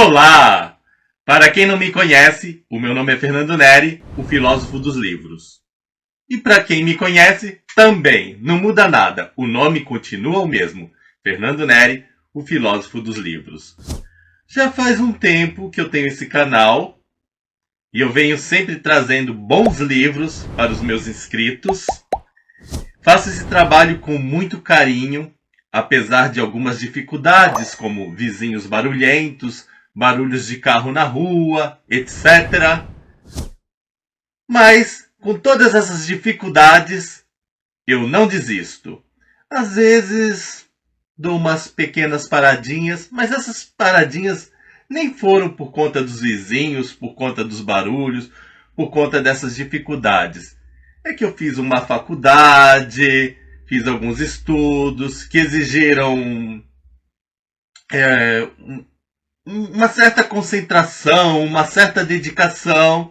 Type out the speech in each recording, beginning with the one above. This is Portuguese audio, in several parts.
Olá! Para quem não me conhece, o meu nome é Fernando Neri, o filósofo dos livros. E para quem me conhece, também, não muda nada, o nome continua o mesmo, Fernando Neri, o filósofo dos livros. Já faz um tempo que eu tenho esse canal e eu venho sempre trazendo bons livros para os meus inscritos. Faço esse trabalho com muito carinho, apesar de algumas dificuldades, como vizinhos barulhentos, barulhos de carro na rua, etc. Mas, com todas essas dificuldades, eu não desisto. Às vezes, dou umas pequenas paradinhas, mas essas paradinhas nem foram por conta dos vizinhos, por conta dos barulhos, por conta dessas dificuldades. É que eu fiz uma faculdade, fiz alguns estudos que exigiram é, uma certa concentração, uma certa dedicação.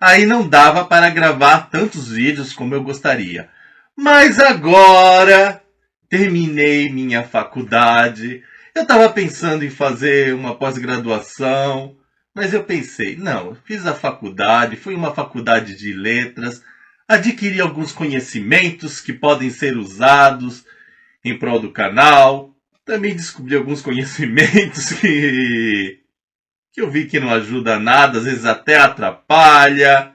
Aí não dava para gravar tantos vídeos como eu gostaria. Mas agora terminei minha faculdade. Eu estava pensando em fazer uma pós-graduação, mas eu pensei, não, fiz a faculdade, fui uma faculdade de letras, adquiri alguns conhecimentos que podem ser usados em prol do canal. Também descobri alguns conhecimentos que eu vi que não ajuda nada, às vezes até atrapalha.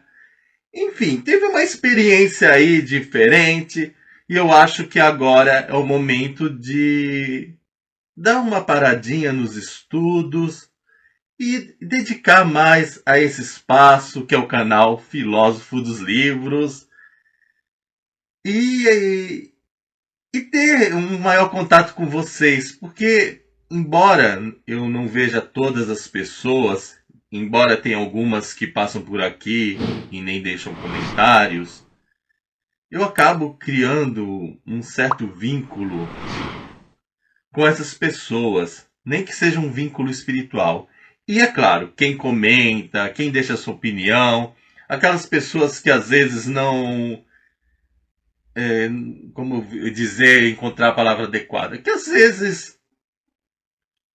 Enfim, teve uma experiência aí diferente e eu acho que agora é o momento de dar uma paradinha nos estudos e dedicar mais a esse espaço que é o canal Filósofo dos Livros e, e ter um maior contato com vocês, porque embora eu não veja todas as pessoas, embora tenha algumas que passam por aqui e nem deixam comentários, eu acabo criando um certo vínculo com essas pessoas, nem que seja um vínculo espiritual. E é claro, quem comenta, quem deixa sua opinião, aquelas pessoas que às vezes não, como dizer, encontrar a palavra adequada, que às vezes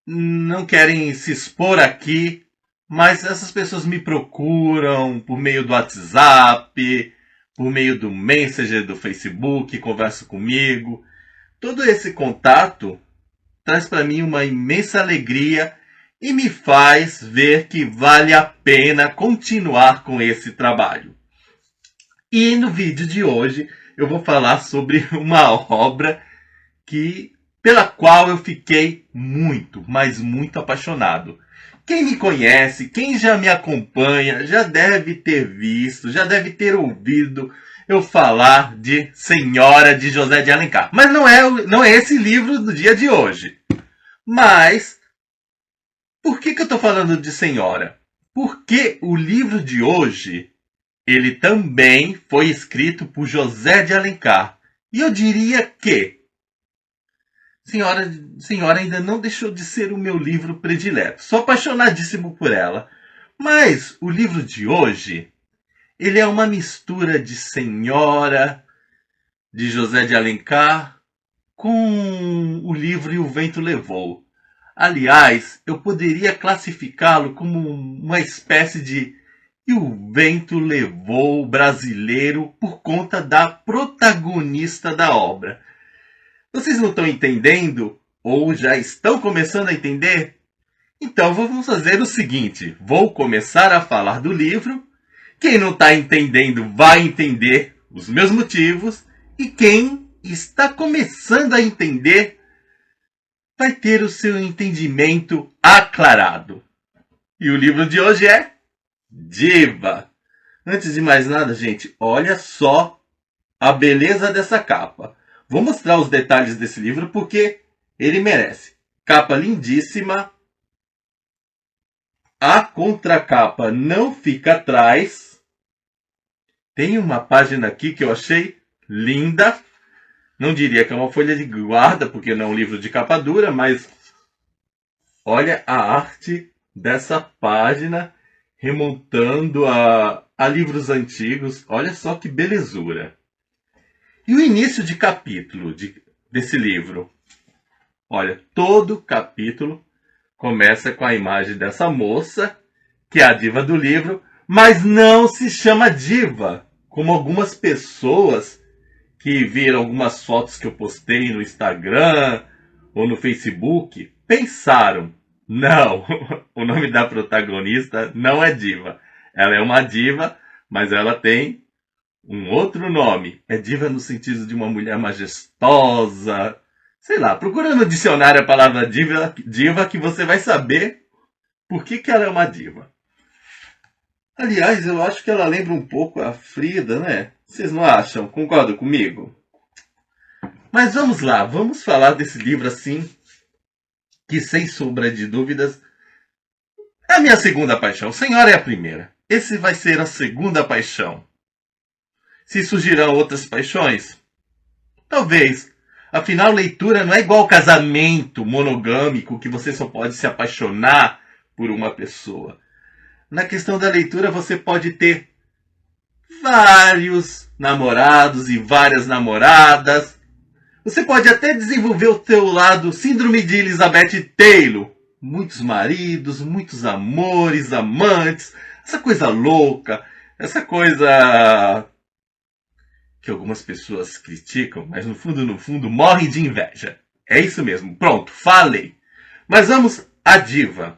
não querem se expor aqui, mas essas pessoas me procuram por meio do WhatsApp, por meio do Messenger do Facebook, conversam comigo. Todo esse contato traz para mim uma imensa alegria e me faz ver que vale a pena continuar com esse trabalho. E no vídeo de hoje eu vou falar sobre uma obra pela qual eu fiquei muito, mas muito apaixonado. Quem me conhece, quem já me acompanha, já deve ter visto, já deve ter ouvido eu falar de Senhora de José de Alencar. Mas não é esse livro do dia de hoje. Mas, por que eu estou falando de Senhora? Porque o livro de hoje, ele também foi escrito por José de Alencar. E eu diria que Senhora ainda não deixou de ser o meu livro predileto. Sou apaixonadíssimo por ela. Mas o livro de hoje, ele é uma mistura de Senhora, de José de Alencar, com o livro E o Vento Levou. Aliás, eu poderia classificá-lo como uma espécie de E o Vento Levou brasileiro por conta da protagonista da obra. Vocês não estão entendendo? Ou já estão começando a entender? Então vamos fazer o seguinte: vou começar a falar do livro. Quem não está entendendo vai entender os meus motivos. E quem está começando a entender vai ter o seu entendimento aclarado. E o livro de hoje é Diva. Antes de mais nada, gente, olha só a beleza dessa capa. Vou mostrar os detalhes desse livro porque ele merece. Capa lindíssima. A contracapa não fica atrás. Tem uma página aqui que eu achei linda. Não diria que é uma folha de guarda, porque não é um livro de capa dura, mas olha a arte dessa página remontando a livros antigos. Olha só que belezura. E o início de capítulo desse livro? Olha, todo capítulo Começa com a imagem dessa moça, que é a diva do livro, mas não se chama diva, como algumas pessoas que viram algumas fotos que eu postei no Instagram ou no Facebook pensaram. Não, o nome da protagonista não é diva. Ela é uma diva, mas ela tem um outro nome. É diva no sentido de uma mulher majestosa. Sei lá, procura no dicionário a palavra diva que você vai saber por que ela é uma diva. Aliás, eu acho que ela lembra um pouco a Frida, né? Vocês não acham? Concordam comigo? Mas vamos lá, vamos falar desse livro assim, que sem sombra de dúvidas é a minha segunda paixão. Senhora é a primeira. Esse vai ser a segunda paixão. Se surgirão outras paixões? Talvez. Afinal, leitura não é igual casamento monogâmico que você só pode se apaixonar por uma pessoa. Na questão da leitura, você pode ter vários namorados e várias namoradas. Você pode até desenvolver o teu lado síndrome de Elizabeth Taylor. Muitos maridos, muitos amores, amantes, essa coisa louca, essa coisa que algumas pessoas criticam, mas no fundo, morrem de inveja. É isso mesmo. Pronto, falei. Mas vamos à diva.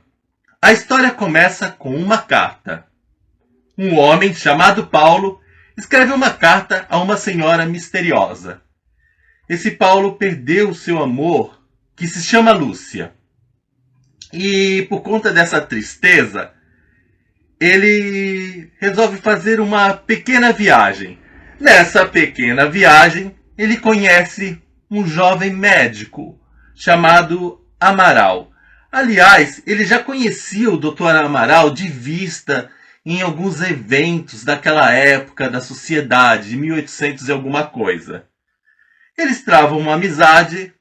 A história começa com uma carta. Um homem chamado Paulo escreve uma carta a uma senhora misteriosa. Esse Paulo perdeu seu amor, que se chama Lúcia. E por conta dessa tristeza, ele resolve fazer uma pequena viagem. Nessa pequena viagem, ele conhece um jovem médico chamado Amaral. Aliás, ele já conhecia o Dr. Amaral de vista em alguns eventos daquela época da sociedade, de 1800 e alguma coisa. Eles travam uma amizade,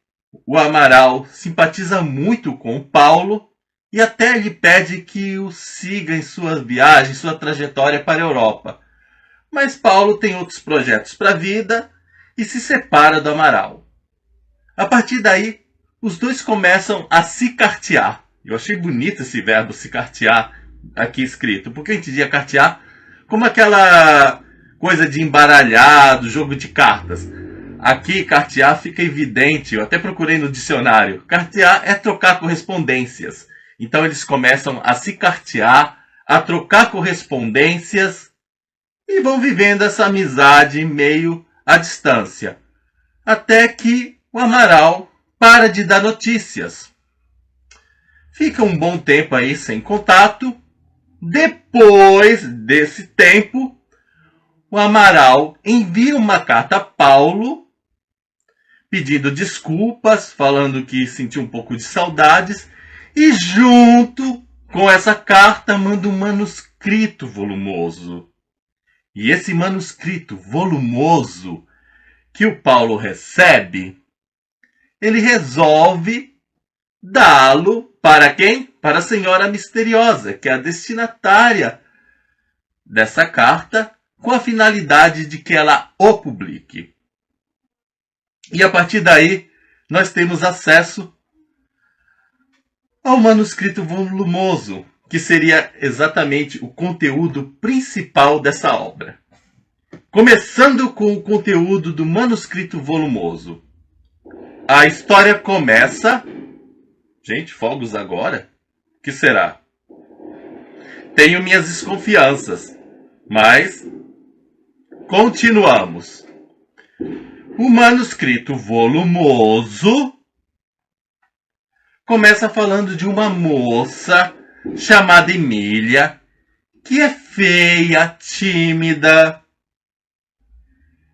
o Amaral simpatiza muito com o Paulo e até lhe pede que o siga em sua viagem, sua trajetória para a Europa. Mas Paulo tem outros projetos para a vida e se separa do Amaral. A partir daí, os dois começam a se cartear. Eu achei bonito esse verbo se cartear aqui escrito, porque eu entendia cartear como aquela coisa de embaralhado, jogo de cartas. Aqui, cartear fica evidente, eu até procurei no dicionário. Cartear é trocar correspondências. Então eles começam a se cartear, a trocar correspondências e vão vivendo essa amizade meio à distância. Até que o Amaral para de dar notícias. Fica um bom tempo aí sem contato. Depois desse tempo, o Amaral envia uma carta a Paulo pedindo desculpas, falando que sentiu um pouco de saudades, e junto com essa carta manda um manuscrito volumoso. E esse manuscrito volumoso que o Paulo recebe, ele resolve dá-lo para quem? Para a senhora misteriosa, que é a destinatária dessa carta, com a finalidade de que ela o publique. E a partir daí, nós temos acesso ao manuscrito volumoso, que seria exatamente o conteúdo principal dessa obra. Começando com o conteúdo do manuscrito volumoso. A história começa... Gente, fogos agora? O que será? Tenho minhas desconfianças, mas continuamos. O manuscrito volumoso começa falando de uma moça chamada Emília, que é feia, tímida,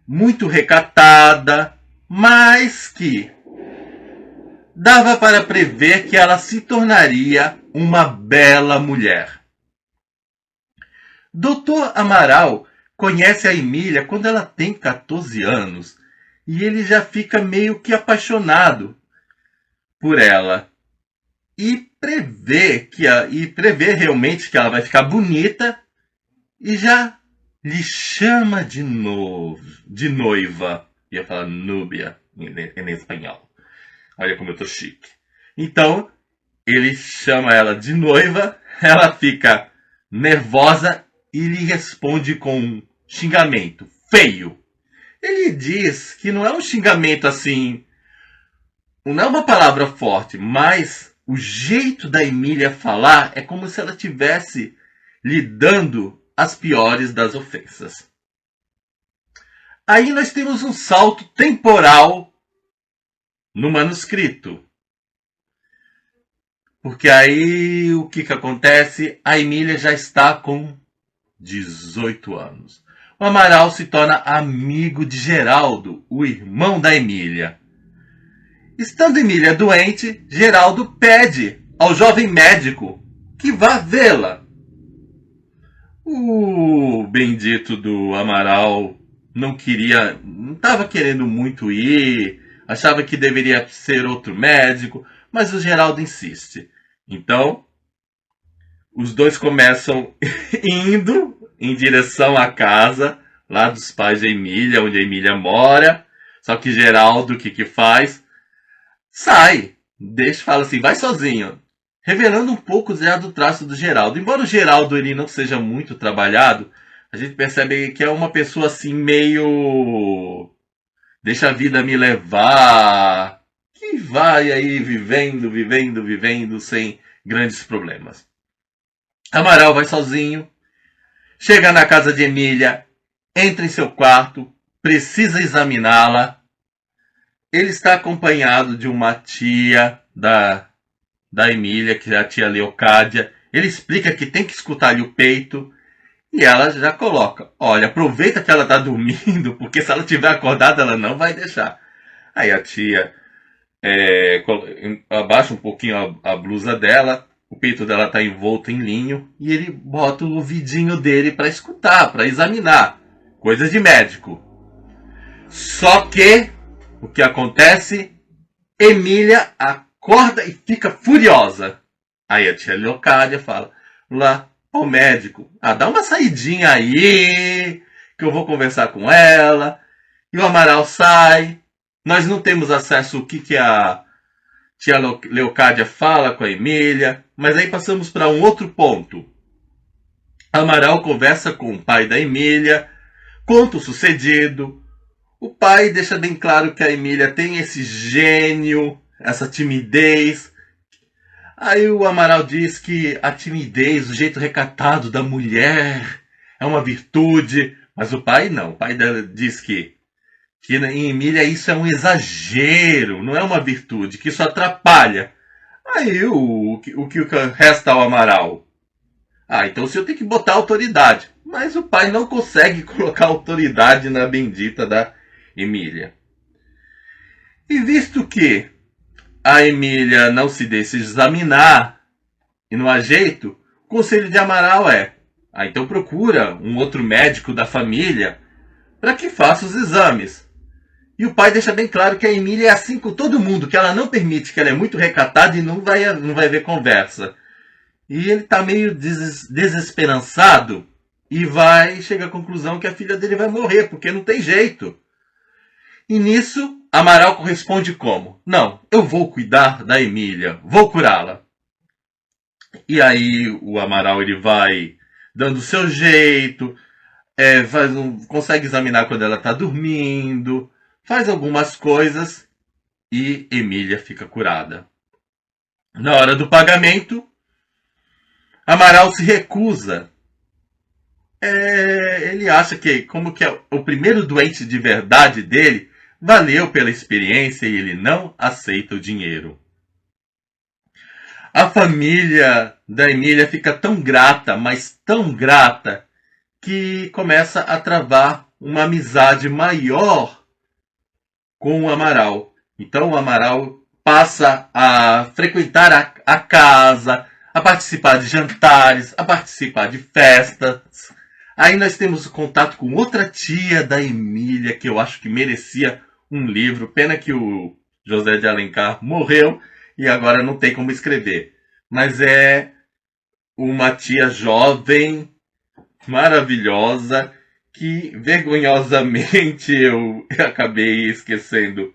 muito recatada, mas que dava para prever que ela se tornaria uma bela mulher. Dr. Amaral conhece a Emília quando ela tem 14 anos e ele já fica meio que apaixonado por ela e prevê realmente que ela vai ficar bonita e já lhe chama de noiva. Ia falar núbia em espanhol. Olha como eu tô chique. Então, Ele chama ela de noiva, ela fica nervosa e lhe responde com um xingamento feio. Ele diz que não é um xingamento assim, não é uma palavra forte, mas o jeito da Emília falar é como se ela tivesse lhe dando as piores das ofensas. Aí nós temos um salto temporal no manuscrito. Porque aí o que acontece? A Emília já está com 18 anos. O Amaral se torna amigo de Geraldo, o irmão da Emília. Estando Emília doente, Geraldo pede ao jovem médico que vá vê-la. O bendito do Amaral não estava querendo muito ir, achava que deveria ser outro médico, mas o Geraldo insiste. Então, os dois começam indo em direção à casa lá dos pais de Emília, onde a Emília mora. Só que Geraldo, o que faz? Sai, fala assim, vai sozinho. Revelando um pouco já do traço do Geraldo. Embora o Geraldo ele não seja muito trabalhado, a gente percebe que é uma pessoa assim meio... deixa a vida me levar, que vai aí vivendo, sem grandes problemas. Amaral vai sozinho, chega na casa de Emília, entra em seu quarto, precisa examiná-la. Ele está acompanhado de uma tia da Emília, que é a tia Leocádia. Ele explica que tem que escutar-lhe o peito. E ela já coloca, olha, aproveita que ela está dormindo, porque se ela estiver acordada, ela não vai deixar. Aí a tia abaixa um pouquinho a blusa dela, o peito dela está envolto em linho, e ele bota o ouvidinho dele para escutar, para examinar. Coisa de médico. Só que, o que acontece? Emília acorda e fica furiosa. Aí a tia Leocádia fala, lá, o médico, dá uma saidinha aí, que eu vou conversar com ela. E o Amaral sai. Nós não temos acesso ao que a tia Leocádia fala com a Emília, mas aí passamos para um outro ponto. Amaral conversa com o pai da Emília, conta o sucedido. O pai deixa bem claro que a Emília tem esse gênio, essa timidez. Aí o Amaral diz que a timidez, o jeito recatado da mulher é uma virtude, mas o pai não. O pai dela diz que em Emília isso é um exagero, não é uma virtude, que isso atrapalha. Aí o que resta ao Amaral? Então o senhor tem que botar autoridade. Mas o pai não consegue colocar autoridade na bendita da Emília. E visto que a Emília não se deixa examinar e não há jeito, o conselho de Amaral então procura um outro médico da família para que faça os exames. E o pai deixa bem claro que a Emília é assim com todo mundo, que ela não permite, que ela é muito recatada e não vai haver conversa. E ele está meio desesperançado e chega à conclusão que a filha dele vai morrer, porque não tem jeito. E nisso, Amaral corresponde como? Não, eu vou cuidar da Emília, vou curá-la. E aí o Amaral ele vai dando o seu jeito, consegue examinar quando ela está dormindo, faz algumas coisas e Emília fica curada. Na hora do pagamento, Amaral se recusa. Ele acha que, como que é o primeiro doente de verdade dele, valeu pela experiência e ele não aceita o dinheiro. A família da Emília fica tão grata, mas tão grata, que começa a travar uma amizade maior com o Amaral. Então o Amaral passa a frequentar a casa, a participar de jantares, a participar de festas. Aí nós temos o contato com outra tia da Emília, que eu acho que merecia um livro. Pena que o José de Alencar morreu e agora não tem como escrever. Mas é uma tia jovem, maravilhosa, que vergonhosamente eu acabei esquecendo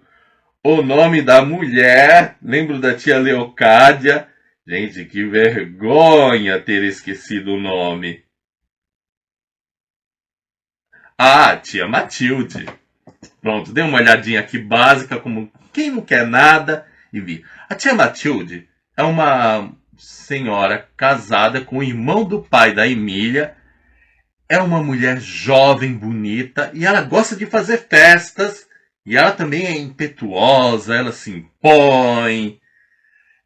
o nome da mulher. Lembro da tia Leocádia. Gente, que vergonha ter esquecido o nome. Ah, tia Matilde. Pronto, dei uma olhadinha aqui básica, como quem não quer nada, e vi. A tia Matilde é uma senhora casada com o irmão do pai da Emília. É uma mulher jovem, bonita, e ela gosta de fazer festas. E ela também é impetuosa, ela se impõe,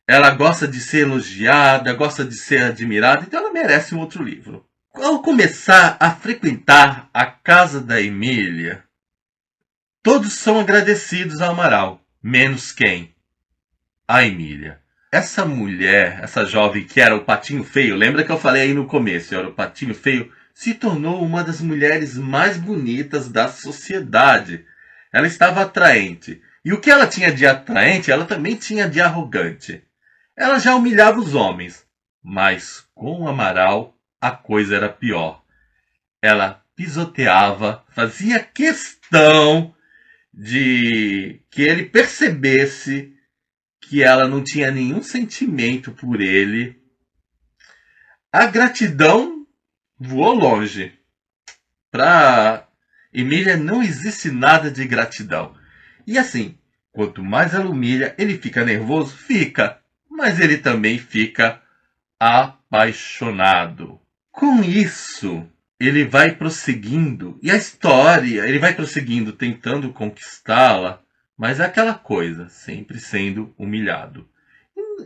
ela gosta de ser elogiada, gosta de ser admirada, então ela merece um outro livro. Ao começar a frequentar a casa da Emília, todos são agradecidos ao Amaral, menos quem? A Emília. Essa mulher, essa jovem que era o patinho feio, lembra que eu falei aí no começo, era o patinho feio, se tornou uma das mulheres mais bonitas da sociedade. Ela estava atraente. E o que ela tinha de atraente, ela também tinha de arrogante. Ela já humilhava os homens, mas com o Amaral a coisa era pior. Ela pisoteava, fazia questão de que ele percebesse que ela não tinha nenhum sentimento por ele. A gratidão voou longe. Para Emília não existe nada de gratidão. E assim, quanto mais ela humilha, ele fica nervoso? Fica. Mas ele também fica apaixonado. Com isso, ele vai prosseguindo. E a história, ele vai prosseguindo, tentando conquistá-la. Mas é aquela coisa, sempre sendo humilhado.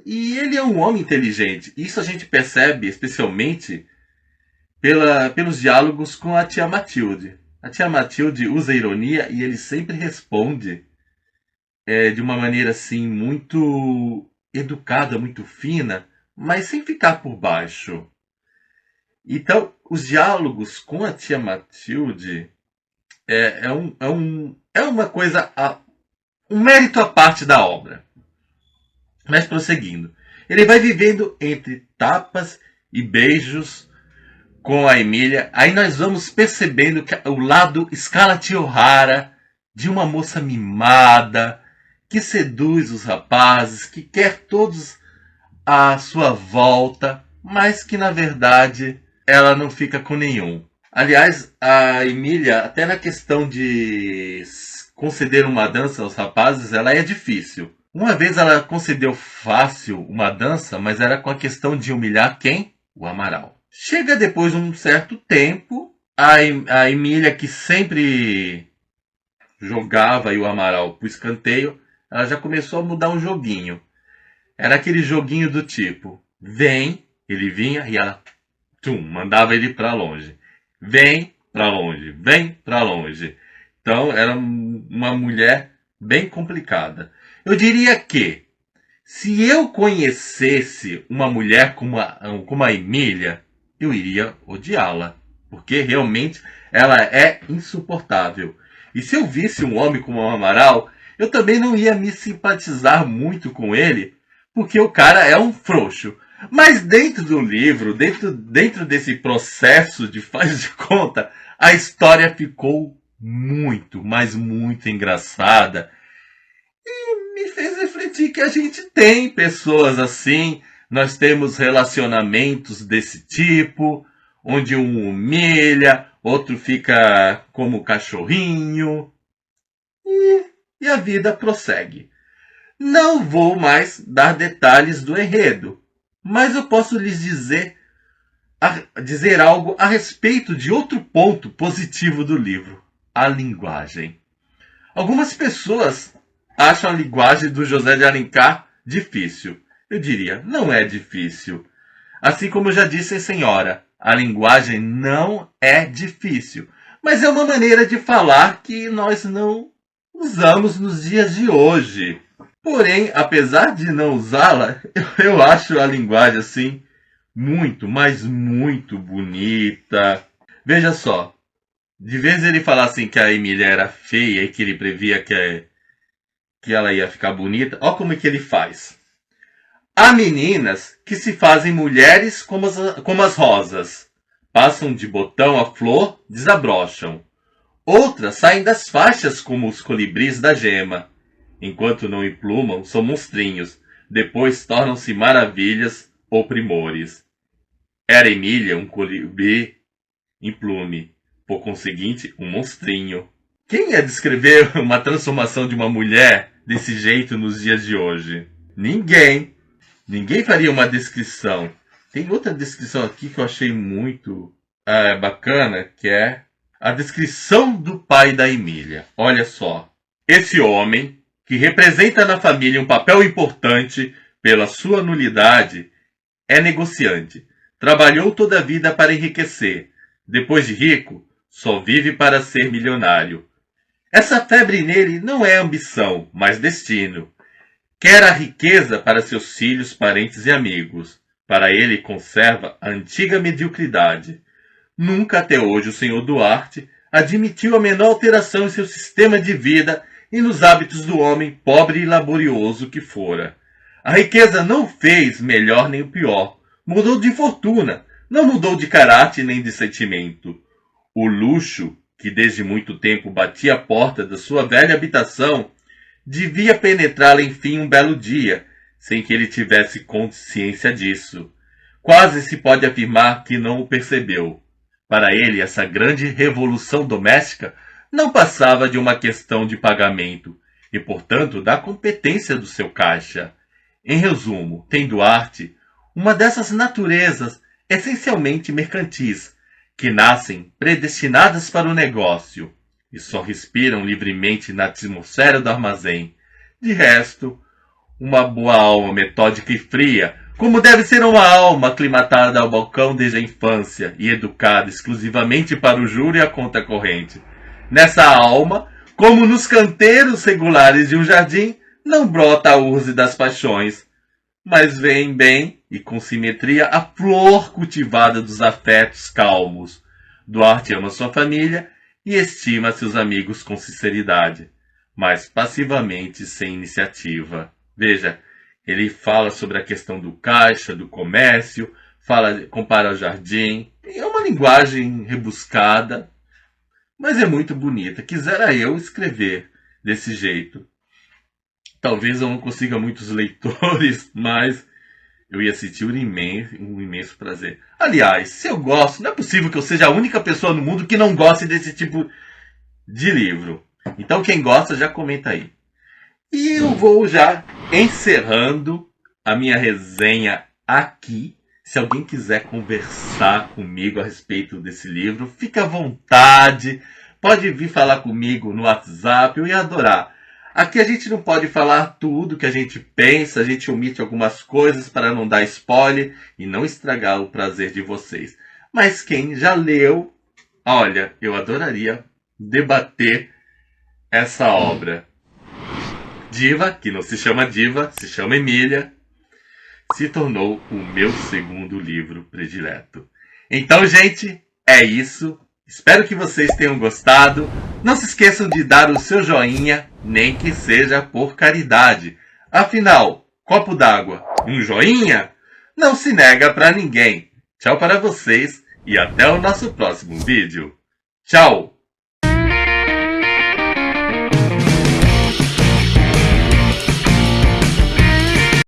E ele é um homem inteligente. Isso a gente percebe especialmente pelos diálogos com a tia Matilde. A tia Matilde usa ironia e ele sempre responde de uma maneira assim muito educada, muito fina, mas sem ficar por baixo. Então, os diálogos com a tia Matilde é uma coisa, um mérito à parte da obra. Mas prosseguindo, ele vai vivendo entre tapas e beijos com a Emília. Aí nós vamos percebendo que o lado Scarlett O'Hara de uma moça mimada, que seduz os rapazes, que quer todos à sua volta, mas que na verdade ela não fica com nenhum. Aliás, a Emília, até na questão de conceder uma dança aos rapazes, ela é difícil. Uma vez ela concedeu fácil uma dança, mas era com a questão de humilhar quem? O Amaral. Chega depois de um certo tempo, a Emília, que sempre jogava o Amaral para o escanteio, ela já começou a mudar um joguinho. Era aquele joguinho do tipo, vem, ele vinha e ela mandava ele para longe. Vem para longe, vem para longe. Então era uma mulher bem complicada. Eu diria que, se eu conhecesse uma mulher como a Emília, eu iria odiá-la. Porque realmente ela é insuportável. E se eu visse um homem como o Amaral, eu também não ia me simpatizar muito com ele, porque o cara é um frouxo. Mas dentro do livro, dentro desse processo de faz de conta, a história ficou muito, mas muito engraçada. E me fez refletir que a gente tem pessoas assim, nós temos relacionamentos desse tipo, onde um humilha, outro fica como cachorrinho, e a vida prossegue. Não vou mais dar detalhes do enredo, mas eu posso lhes dizer algo a respeito de outro ponto positivo do livro: a linguagem. Algumas pessoas acham a linguagem do José de Alencar difícil. Eu diria, não é difícil. Assim como eu já disse, senhora, a linguagem não é difícil, mas é uma maneira de falar que nós não usamos nos dias de hoje. Porém, apesar de não usá-la, eu acho a linguagem assim muito, mas muito bonita. Veja só, de vez ele falar assim que a Emília era feia e que ele previa que ela ia ficar bonita, olha como é que ele faz. Há meninas que se fazem mulheres como as rosas. Passam de botão a flor, desabrocham. Outras saem das faixas como os colibris da gema. Enquanto não emplumam, são monstrinhos. Depois tornam-se maravilhas ou primores. Era Emília um colibri em plume, por conseguinte, um monstrinho. Quem ia descrever uma transformação de uma mulher desse jeito nos dias de hoje? Ninguém. Ninguém faria uma descrição. Tem outra descrição aqui que eu achei muito bacana, que é a descrição do pai da Emília. Olha só. Esse homem, que representa na família um papel importante pela sua nulidade, é negociante. Trabalhou toda a vida para enriquecer. Depois de rico, só vive para ser milionário. Essa febre nele não é ambição, mas destino. Quer a riqueza para seus filhos, parentes e amigos. Para ele conserva a antiga mediocridade. Nunca até hoje o Sr. Duarte admitiu a menor alteração em seu sistema de vida e nos hábitos do homem pobre e laborioso que fora. A riqueza não fez melhor nem pior. Mudou de fortuna, não mudou de caráter nem de sentimento. O luxo, que desde muito tempo batia a porta da sua velha habitação, devia penetrá-la enfim um belo dia, sem que ele tivesse consciência disso. Quase se pode afirmar que não o percebeu. Para ele, essa grande revolução doméstica não passava de uma questão de pagamento, e, portanto, da competência do seu caixa. Em resumo, tem Duarte uma dessas naturezas essencialmente mercantis, que nascem predestinadas para o negócio e só respiram livremente na atmosfera do armazém. De resto, uma boa alma metódica e fria, como deve ser uma alma aclimatada ao balcão desde a infância e educada exclusivamente para o juro e a conta corrente. Nessa alma, como nos canteiros regulares de um jardim, não brota a urze das paixões, mas vem bem e com simetria a flor cultivada dos afetos calmos. Duarte ama sua família e estima seus amigos com sinceridade, mas passivamente sem iniciativa. Veja, ele fala sobre a questão do caixa, do comércio, compara ao jardim. É uma linguagem rebuscada, mas é muito bonita. Quisera eu escrever desse jeito. Talvez eu não consiga muitos leitores, mas eu ia sentir um imenso prazer. Aliás, se eu gosto, não é possível que eu seja a única pessoa no mundo que não goste desse tipo de livro. Então quem gosta já comenta aí. E eu vou já encerrando a minha resenha aqui. Se alguém quiser conversar comigo a respeito desse livro, fique à vontade. Pode vir falar comigo no WhatsApp, eu ia adorar. Aqui a gente não pode falar tudo que a gente pensa, a gente omite algumas coisas para não dar spoiler e não estragar o prazer de vocês. Mas quem já leu, olha, eu adoraria debater essa obra. Diva, que não se chama Diva, se chama Emília, se tornou o meu segundo livro predileto. Então, gente, é isso. Espero que vocês tenham gostado. Não se esqueçam de dar o seu joinha, nem que seja por caridade. Afinal, copo d'água, um joinha, não se nega para ninguém. Tchau para vocês e até o nosso próximo vídeo. Tchau!